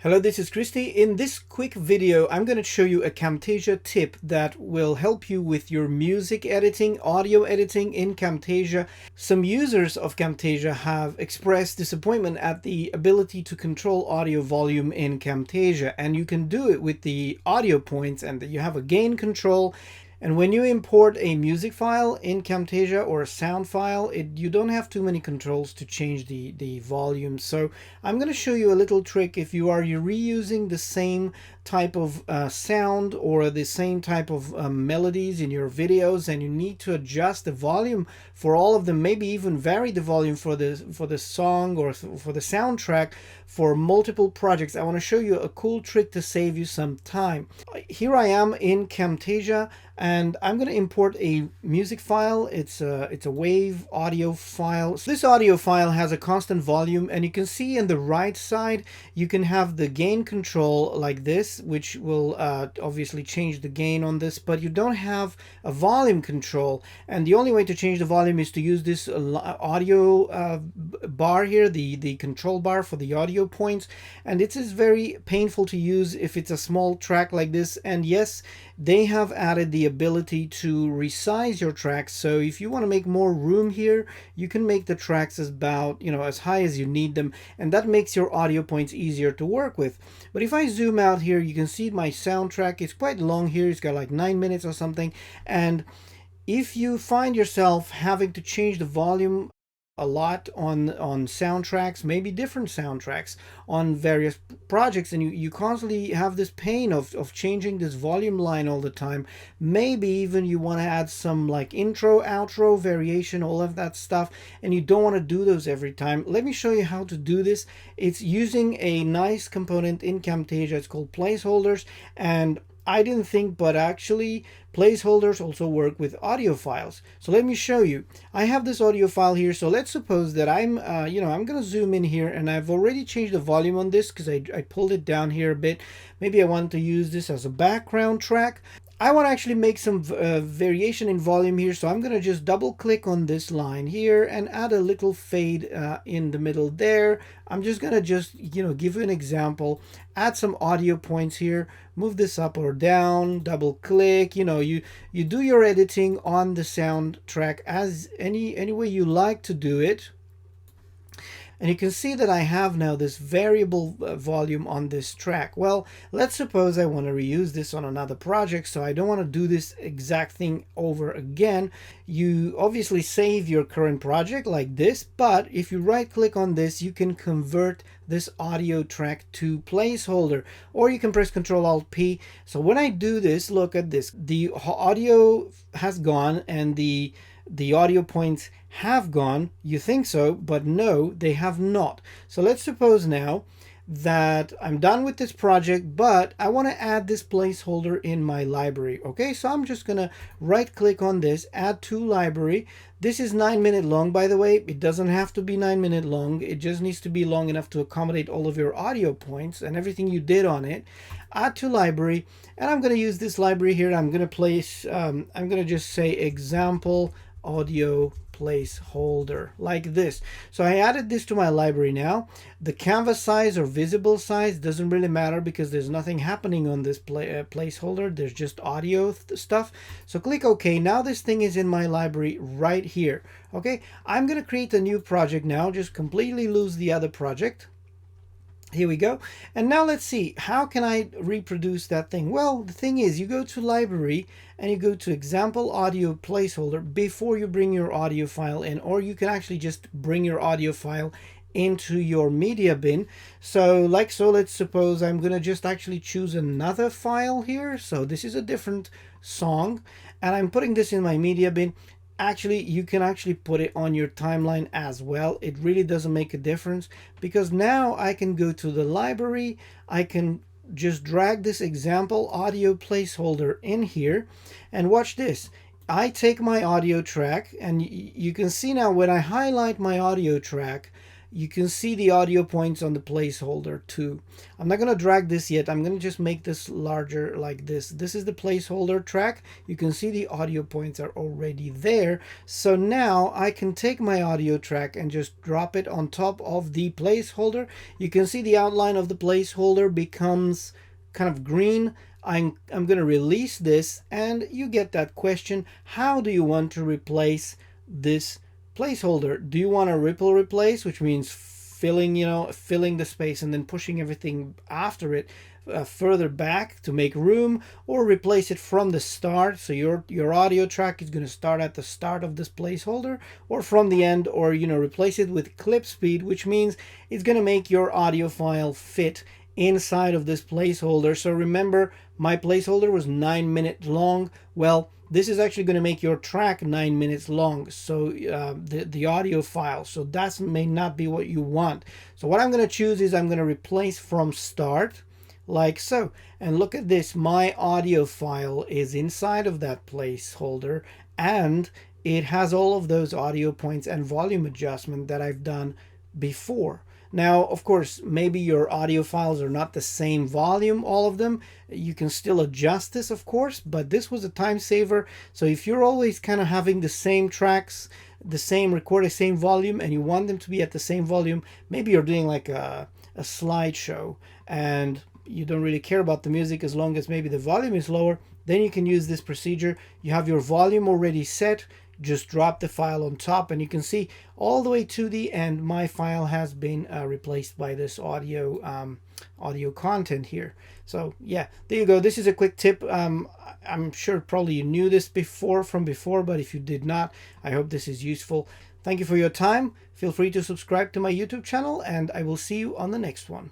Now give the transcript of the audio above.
Hello, this is Christy. In this quick video, I'm going to show you a Camtasia tip that will help you with your music editing, audio editing in Camtasia. Some users of Camtasia have expressed disappointment at the ability to control audio volume in Camtasia, and you can do it with the audio points, and you have a gain control. And when you import a music file in Camtasia or a sound file, you don't have too many controls to change the volume. So I'm going to show you a little trick if you're reusing the same type of sound or the same type of melodies in your videos, and you need to adjust the volume for all of them, maybe even vary the volume for the song or for the soundtrack for multiple projects. I want to show you a cool trick to save you some time. Here I am in Camtasia, and I'm going to import a music file. It's a wave audio file. So this audio file has a constant volume, and you can see in the right side you can have the gain control like this, which will obviously change the gain on this, but you don't have a volume control. And the only way to change the volume is to use this audio bar here, the control bar for the audio points. And it is very painful to use if it's a small track like this. And yes, they have added the ability to resize your tracks. So if you want to make more room here, you can make the tracks as high as you need them, and that makes your audio points easier to work with. But if I zoom out here, you can see my soundtrack is quite long here. It's got like 9 minutes or something. And if you find yourself having to change the volume a lot on soundtracks, maybe different soundtracks on various projects, and you constantly have this pain of changing this volume line all the time, maybe even you want to add some like intro, outro, variation, all of that stuff, and you don't want to do those every time. Let me show you how to do this. It's using a nice component in Camtasia. It's called placeholders, and I didn't think, but actually placeholders also work with audio files. So let me show you. I have this audio file here. So let's suppose that I'm going to zoom in here, and I've already changed the volume on this because I pulled it down here a bit. Maybe I want to use this as a background track. I want to actually make some variation in volume here, so I'm going to just double click on this line here and add a little fade in the middle there. I'm just going to give you an example, add some audio points here, move this up or down, double click. You do your editing on the soundtrack as any way you like to do it. And you can see that I have now this variable volume on this track. Well, let's suppose I want to reuse this on another project, so I don't want to do this exact thing over again. You obviously save your current project like this, but if you right click on this, you can convert this audio track to placeholder, or you can press Ctrl Alt P. So when I do this, look at this. The audio has gone and the audio points have gone. You think so, but no, they have not. So let's suppose now that I'm done with this project, but I want to add this placeholder in my library. Okay, so I'm just gonna right click on this, add to library. This is 9 minutes long, by the way. It doesn't have to be 9 minutes long. It just needs to be long enough to accommodate all of your audio points and everything you did on it. Add to library, and I'm going to use this library here. I'm going to just say example audio placeholder like this. So I added this to my library now. The canvas size or visible size doesn't really matter because there's nothing happening on this placeholder. There's just audio stuff. So click OK. Now this thing is in my library right here. Okay, I'm going to create a new project now. Just completely lose the other project. Here we go. And now let's see, how can I reproduce that thing? Well, the thing is, you go to library and you go to example audio placeholder before you bring your audio file in, or you can actually just bring your audio file into your media bin. So let's suppose I'm going to just actually choose another file here. So this is a different song, and I'm putting this in my media bin. Actually, you can actually put it on your timeline as well. It really doesn't make a difference, because now I can go to the library. I can just drag this example audio placeholder in here, and watch this. I take my audio track, and you can see now when I highlight my audio track, you can see the audio points on the placeholder too. I'm not going to drag this yet. I'm going to just make this larger like this. This is the placeholder track. You can see the audio points are already there. So now I can take my audio track and just drop it on top of the placeholder. You can see the outline of the placeholder becomes kind of green. I'm going to release this, and you get that question: how do you want to replace this placeholder? Do you want a ripple replace, which means filling, filling the space and then pushing everything after it further back to make room, or replace it from the start, so your audio track is going to start at the start of this placeholder, or from the end, or replace it with clip speed, which means it's going to make your audio file fit inside of this placeholder. So remember, my placeholder was 9 minutes long. Well, this is actually going to make your track 9 minutes long, so the audio file. So that may not be what you want. So what I'm going to choose is I'm going to replace from start, like so. And look at this, my audio file is inside of that placeholder, and it has all of those audio points and volume adjustment that I've done before. Now, of course, maybe your audio files are not the same volume, all of them. You can still adjust this, of course, but this was a time saver. So if you're always kind of having the same tracks, record the same volume, and you want them to be at the same volume, maybe you're doing like a slideshow and you don't really care about the music as long as maybe the volume is lower, then you can use this procedure. You have your volume already set, just drop the file on top, and you can see all the way to the end my file has been replaced by this audio content here. So yeah, there you go. This is a quick tip. I'm sure probably you knew this from before, but if you did not, I hope this is useful. Thank you for your time. Feel free to subscribe to my YouTube channel, and I will see you on the next one.